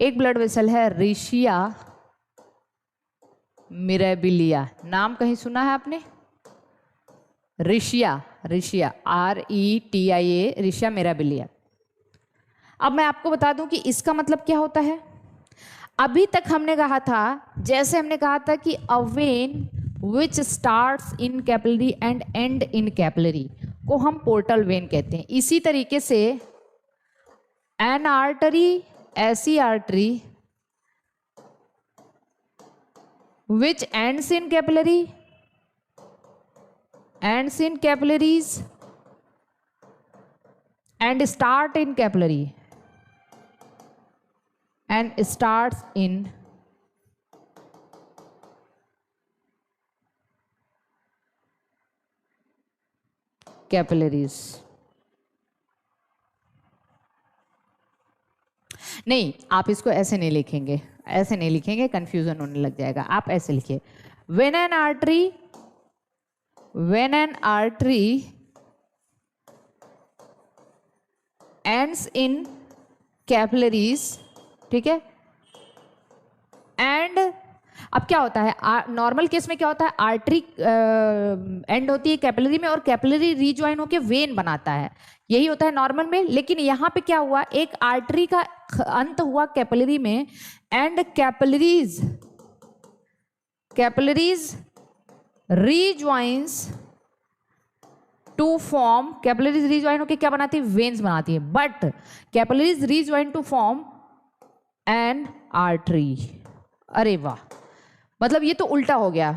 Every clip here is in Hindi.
एक ब्लड वेसल है रिशिया मिराबिलिया, नाम कहीं सुना है आपने? रिशिया, रिशिया RETIA, रिशिया मिराबिलिया। अब मैं आपको बता दूं कि इसका मतलब क्या होता है। अभी तक हमने कहा था, जैसे हमने कहा था कि a vein which starts in capillary and ends in capillary को हम पोर्टल वेन कहते हैं। इसी तरीके से एन आर्टरी, ऐसी artery which ends in capillary, ends in capillaries and start in capillary and starts in capillaries। नहीं, आप इसको ऐसे नहीं लिखेंगे, ऐसे नहीं लिखेंगे, कंफ्यूजन होने लग जाएगा। आप ऐसे लिखिए, when an artery ends in capillaries, ठीक है, एंड अब क्या होता है नॉर्मल केस में, क्या होता है, आर्टरी एंड होती है कैपिलरी में और कैपिलरी रीजॉइन होकर वेन बनाता है, यही होता है नॉर्मल में। लेकिन यहाँ पे क्या हुआ, एक आर्टरी का अंत हुआ कैपिलरी में and capillaries rejoins to form, capillaries rejoin होकर क्या बनाती है, वेन्स बनाती है। But capillaries rejoin to form an artery. अरे वाह, मतलब ये तो उल्टा हो गया,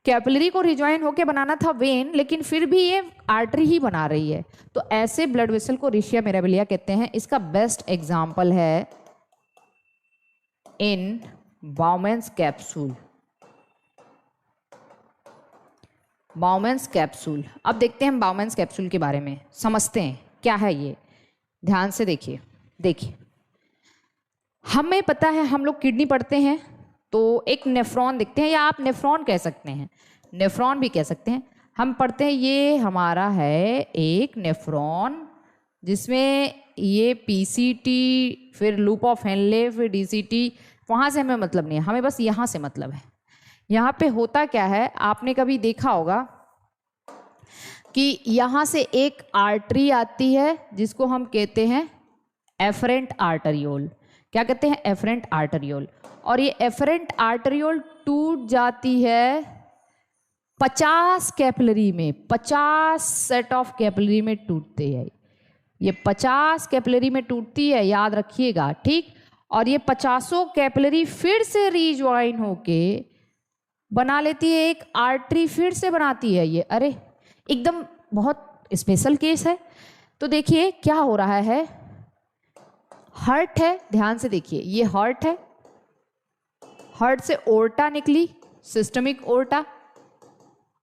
कैपिलरी को रिजॉइन होके बनाना था वेन, लेकिन फिर भी ये आर्टरी ही बना रही है। तो ऐसे ब्लड वेसल को रिशिया मिराबिलिया कहते हैं। इसका बेस्ट एग्जांपल है इन बाउमेन्स कैप्सूल। बाउमेन्स कैप्सूल, अब देखते हैं हम बाउमेन्स कैप्सूल के बारे में, समझते हैं क्या है ये। ध्यान से देखिए, हमें पता है, हम लोग किडनी पढ़ते हैं तो एक नेफ्रॉन देखते हैं, या आप नेफ्रॉन कह सकते हैं, नेफ्रॉन भी कह सकते हैं। हम पढ़ते हैं ये हमारा है एक नेफ्रॉन, जिसमें ये PCT, फिर लूप ऑफ हेनले, फिर DCT, वहाँ से हमें मतलब नहीं है, हमें बस यहाँ से मतलब है। यहाँ पे होता क्या है, आपने कभी देखा होगा कि यहाँ से एक आर्टरी आती है जिसको हम कहते हैं एफरेंट आर्टरियोल। क्या कहते हैं, एफरेंट आर्टरियोल। और ये एफरेंट आर्टरियोल टूट जाती है 50 कैपिलरी में, 50 सेट ऑफ कैपिलरी में टूटते हैं। ये 50 कैपिलरी में टूटती है, याद रखिएगा, ठीक। और ये 50 कैपिलरी फिर से रीजॉइन होके बना लेती है एक आर्टरी, फिर से बनाती है ये। अरे एकदम बहुत स्पेशल केस है। तो देखिए क्या हो रहा है, हार्ट है, ध्यान से देखिए, ये हार्ट है, हार्ट से ओर्टा निकली, सिस्टमिक ओर्टा,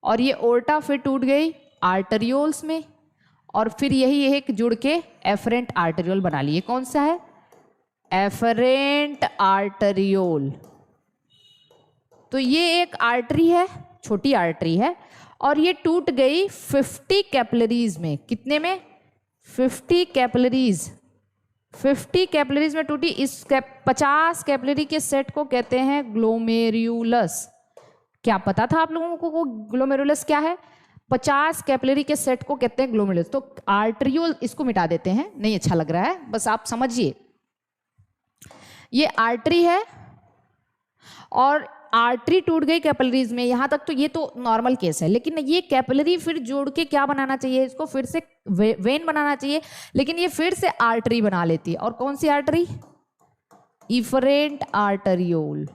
और ये ओर्टा फिर टूट गई आर्टरियोल्स में, और फिर यही एक जुड़ के एफरेंट आर्टरियोल बना लिए। कौन सा है, एफरेंट आर्टरियोल। तो ये एक आर्टरी है, छोटी आर्टरी है, और ये टूट गई 50 कैपिलरीज में। कितने में, 50 कैपिलरीज, 50 कैपिलरीज में टूटी। इस 50 कैपिलरी के सेट को कहते हैं ग्लोमेरुलस। क्या पता था आप लोगों को ग्लोमेरुलस क्या है? 50 कैपिलरी के सेट को कहते हैं ग्लोमेरुलस। तो आर्टरियोल इसको मिटा देते हैं, नहीं अच्छा लग रहा है, बस आप समझिए ये आर्टरी है और आर्टरी टूट गई कैपिलरीज में। यहां तक तो ये तो नॉर्मल केस है, लेकिन ये कैपिलरी फिर जोड़ के क्या बनाना चाहिए, इसको फिर से वेन बनाना चाहिए, लेकिन ये फिर से आर्टरी बना लेती है। और कौन सी आर्टरी, इफरेंट आर्टरियोल,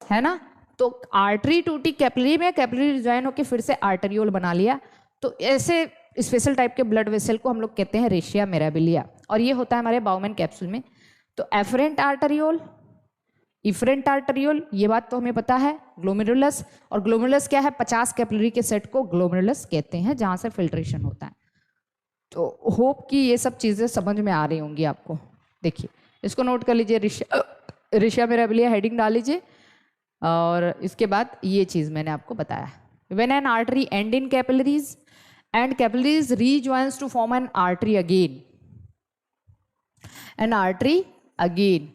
है ना। तो आर्टरी टूटी कैपिलरी में, कैपिलरी ज्वाइन होकर फिर से आर्टरियोल बना लिया। तो ऐसे स्पेशल टाइप के ब्लड वेसल को हम लोग कहते हैं रिशिया मिराबिलिया, और ये होता है हमारे बाउमेन कैप्सूल में। तो एफरेंट आर्टरियोल, इफरेंट आर्टरियोल, ये बात तो हमें पता है। ग्लोमेरुलस, और ग्लोमेरुलस क्या है, 50 कैपिलरी के सेट को ग्लोमेरुलस कहते हैं, जहां से फिल्ट्रेशन होता है। तो होप कि ये सब चीजें समझ में आ रही होंगी आपको। देखिए इसको नोट कर लीजिए, रिशिया मिराबिलिया हेडिंग डाल लीजिए, और इसके बाद ये चीज मैंने आपको बताया। When an artery end in capillaries and capillaries rejoins to form an artery again, an artery again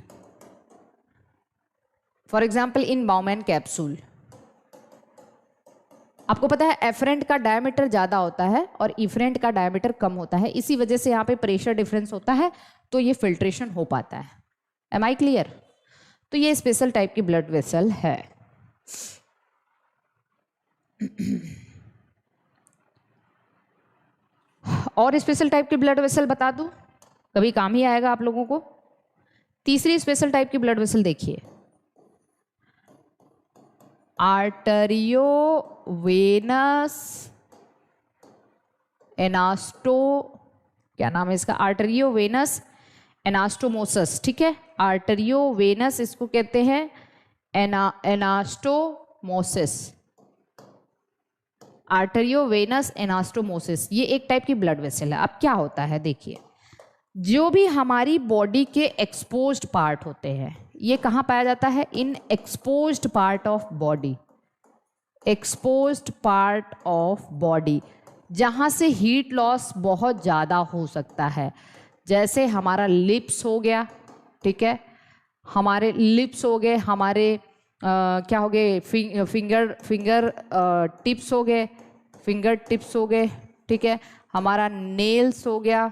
for example in Bowman capsule, आपको पता है एफरेंट का डायमीटर ज़्यादा होता है और इफरेंट का डायमीटर कम होता है, इसी वजह से यहाँ पे प्रेशर डिफरेंस होता है, तो ये फिल्ट्रेशन हो पाता है। Am I clear? तो ये स्पेशल टाइप की ब्लड वेसल है। और स्पेशल टाइप की ब्लड वेसल बता दूं, कभी काम ही आएगा आप लोगों को। तीसरी स्पेशल टाइप की ब्लड वेसल देखिए, आर्टरियो वेनस एनास्टो, क्या नाम है इसका, आर्टरियो वेनस एनास्टोमोसस, ठीक है, आर्टरियो वेनस इसको कहते हैं एनास्टोमोसिस, आर्टरियो वेनस एनास्टोमोसिस, ये एक टाइप की ब्लड वेसल है। अब क्या होता है देखिए, जो भी हमारी बॉडी के एक्सपोज्ड पार्ट होते हैं, ये कहाँ पाया जाता है? In exposed part of body, exposed part of body, जहाँ से हीट लॉस बहुत ज़्यादा हो सकता है, जैसे हमारा लिप्स हो गया, ठीक है, हमारे लिप्स हो गए, हमारे क्या हो गए, फिंगर टिप्स हो गए, फिंगर टिप्स हो गए, ठीक है, हमारा नेल्स हो गया,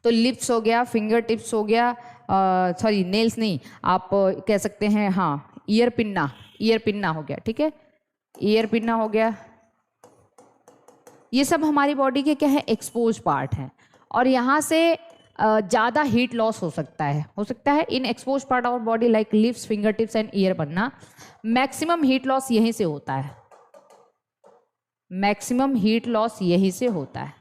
तो लिप्स हो गया, फिंगर टिप्स हो गया, सॉरी नेल्स नहीं, आप कह सकते हैं हाँ ईयर पिन्ना, ईयर पिन्ना हो गया, ठीक है, ईयर पिन्ना हो गया, ये सब हमारी बॉडी के क्या है, एक्सपोज पार्ट हैं, और यहाँ से ज़्यादा हीट लॉस हो सकता है in expose part of body like lips, finger tips and ear बनना। मैक्सिमम हीट लॉस यहीं से होता है, मैक्सिमम हीट लॉस यहीं से होता है।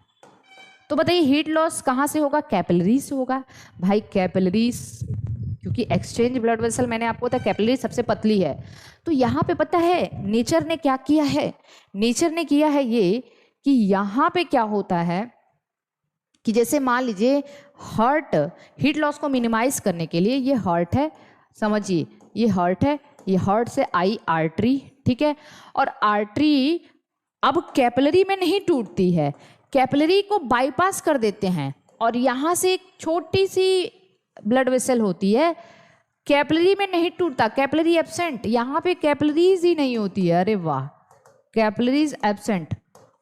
तो बताइए हीट लॉस कहाँ से होगा? कैपिलरीज से होगा भाई, कैपिलरीज, क्योंकि एक्सचेंज ब्लड वेसल मैंने आपको बताया कैपिलरी सबसे पतली है। तो यहाँ पे पता है नेचर ने क्या किया है, नेचर ने किया है ये कि यहाँ पे क्या होता है कि जैसे मान लीजिए हार्ट, हीट लॉस को मिनिमाइज करने के लिए, ये हार्ट है, समझिए ये हार्ट है, ये हार्ट से आई आर्टरी, ठीक है, और आर्टरी अब कैपिलरी में नहीं टूटती है, कैपिलरी को बाईपास कर देते हैं, और यहाँ से एक छोटी सी ब्लड वेसल होती है, कैपिलरी में नहीं टूटता, कैपिलरी एब्सेंट, यहाँ पे कैपिलरीज ही नहीं होती है, अरे वाह, कैपिलरीज एब्सेंट,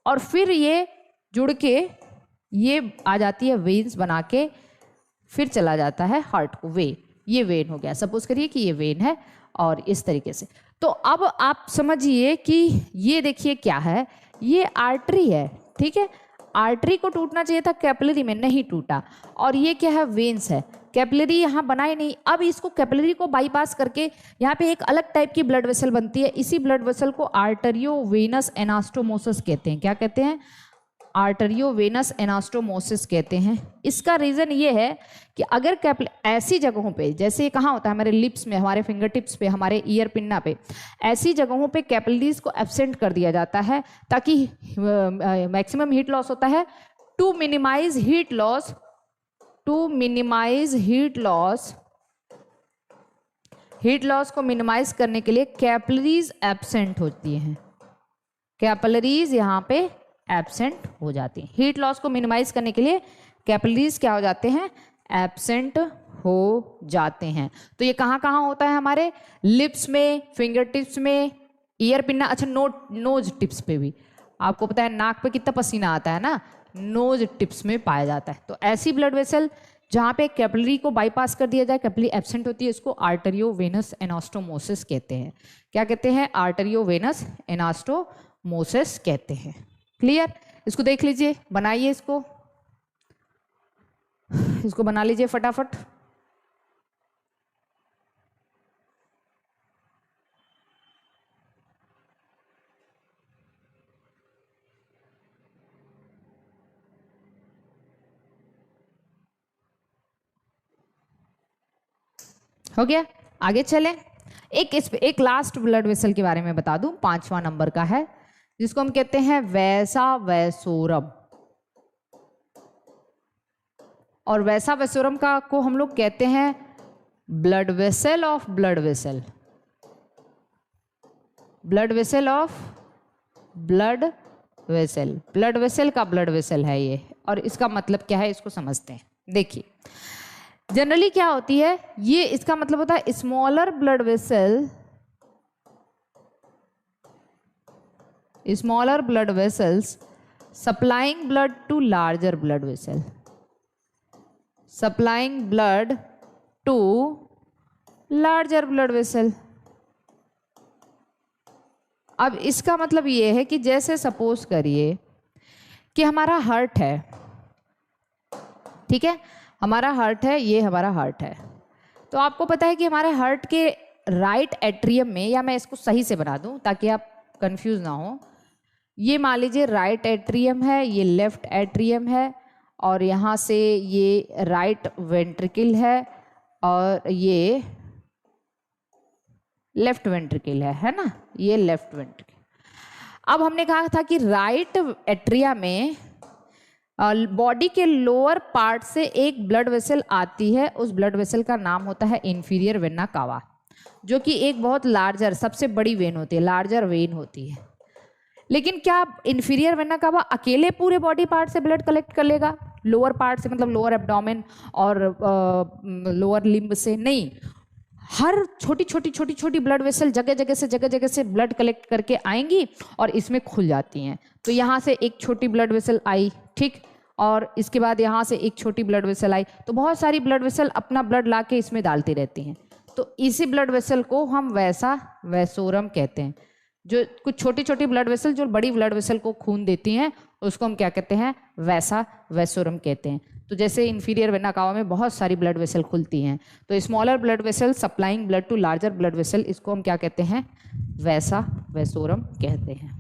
और फिर ये जुड़ के ये आ जाती है वेन्स बना के, फिर चला जाता है हार्ट को, ये वेन हो गया, सपोज करिए कि ये वेन है, और इस तरीके से। तो अब आप समझिए कि ये देखिए क्या है, ये आर्टरी है, ठीक है, आर्टरी को टूटना चाहिए था, कैपिलरी में नहीं टूटा, और ये क्या है, वेन्स है, कैपिलरी यहाँ बनाई नहीं, अब इसको कैपिलरी को बाईपास करके यहाँ पे एक अलग टाइप की ब्लड वेसल बनती है, इसी ब्लड वेसल को आर्टरियो वेनस एनास्टोमोसिस कहते हैं। क्या कहते हैं? आर्टरियो वेनस एनास्टोमोसिस कहते हैं। इसका रीज़न ये है कि अगर ऐसी जगहों पे, जैसे कहाँ होता है हमारे लिप्स में, हमारे फिंगर टिप्स पे, हमारे ईयर पिन्ना पे, ऐसी जगहों पे कैपिलरीज को एब्सेंट कर दिया जाता है ताकि मैक्सिमम हीट लॉस होता है। To minimize heat loss, to minimize heat loss, heat loss को मिनिमाइज करने के लिए कैपिलरीज एब्सेंट होती हैं, कैपिलरीज यहाँ पे एब्सेंट हो जाती हैं। हीट लॉस को मिनिमाइज करने के लिए कैपिलरीज क्या हो जाते हैं? एब्सेंट हो जाते हैं। तो ये कहाँ कहाँ होता है? हमारे लिप्स में, फिंगर टिप्स में, ईयर पिन्ना, अच्छा नोज टिप्स पे भी, आपको पता है नाक पे कितना पसीना आता है ना, नोज टिप्स में पाया जाता है। तो ऐसी ब्लड वेसल जहाँ पे कैपिलरी को बाईपास कर दिया जाए, कैपिलरी एब्सेंट होती है, इसको आर्टरियो वेनस एनास्टोमोसिस कहते हैं। क्या कहते हैं? आर्टरियो वेनस एनास्टोमोसिस कहते हैं। क्लियर? इसको देख लीजिए, बनाइए, इसको बना लीजिए फटाफट। हो गया? आगे चलें। एक लास्ट ब्लड वेसल के बारे में बता दूं, 5वां नंबर का है, जिसको हम कहते हैं वैसा वैसोरम। और वैसा वैसोरम का को हम लोग कहते हैं blood vessel of blood vessel, blood vessel of blood vessel, blood vessel का ब्लड वेसल है ये। और इसका मतलब क्या है, इसको समझते हैं। देखिए, जनरली क्या होती है, ये इसका मतलब होता है smaller blood vessel, smaller blood vessels supplying blood to larger blood vessel, supplying blood to larger blood vessel. अब इसका मतलब ये है कि जैसे सपोज करिए कि हमारा हार्ट है, ठीक है, हमारा हार्ट है, ये हमारा हार्ट है। तो आपको पता है कि हमारे हार्ट के राइट एट्रियम में, या मैं इसको सही से बना दूं ताकि आप कंफ्यूज ना हो, ये मान लीजिए राइट एट्रियम है, ये लेफ्ट एट्रियम है, और यहाँ से ये राइट वेंट्रिकल है और ये लेफ्ट वेंट्रिकल है ना, ये लेफ्ट वेंट्रिकल। अब हमने कहा था कि राइट एट्रिया में बॉडी के लोअर पार्ट से एक ब्लड वेसल आती है, उस ब्लड वेसल का नाम होता है इंफीरियर वेना कावा, जो कि एक बहुत लार्जर, सबसे बड़ी वेन होती है, लार्जर वेन होती है। लेकिन क्या इंफीरियर वेना कावा अकेले पूरे बॉडी पार्ट से ब्लड कलेक्ट कर लेगा? लोअर पार्ट से मतलब लोअर एब्डोमेन और लोअर लिम्ब से नहीं, हर छोटी छोटी छोटी छोटी ब्लड वेसल जगह जगह से ब्लड कलेक्ट करके आएंगी और इसमें खुल जाती हैं। तो यहाँ से एक छोटी ब्लड वेसल आई, ठीक, और इसके बाद यहाँ से एक छोटी ब्लड वेसल आई, तो बहुत सारी ब्लड वेसल अपना ब्लड ला के इसमें डालती रहती हैं। तो इसी ब्लड वेसल को हम वैसा वैसोरम कहते हैं। जो कुछ छोटी छोटी ब्लड वेसल जो बड़ी ब्लड वेसल को खून देती हैं, उसको हम क्या कहते हैं? वैसा वैसोरम कहते हैं। तो जैसे इंफीरियर वेना कावा में बहुत सारी ब्लड वेसल खुलती हैं, तो smaller blood vessel supplying blood to larger blood vessel, इसको हम क्या कहते हैं? वैसा वैसोरम कहते हैं।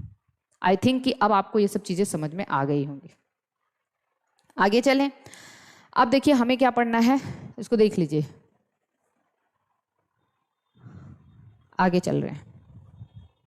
आई थिंक कि अब आपको ये सब चीज़ें समझ में आ गई होंगी। आगे चलें। अब देखिए हमें क्या पढ़ना है, इसको देख लीजिए, आगे चल रहे हैं।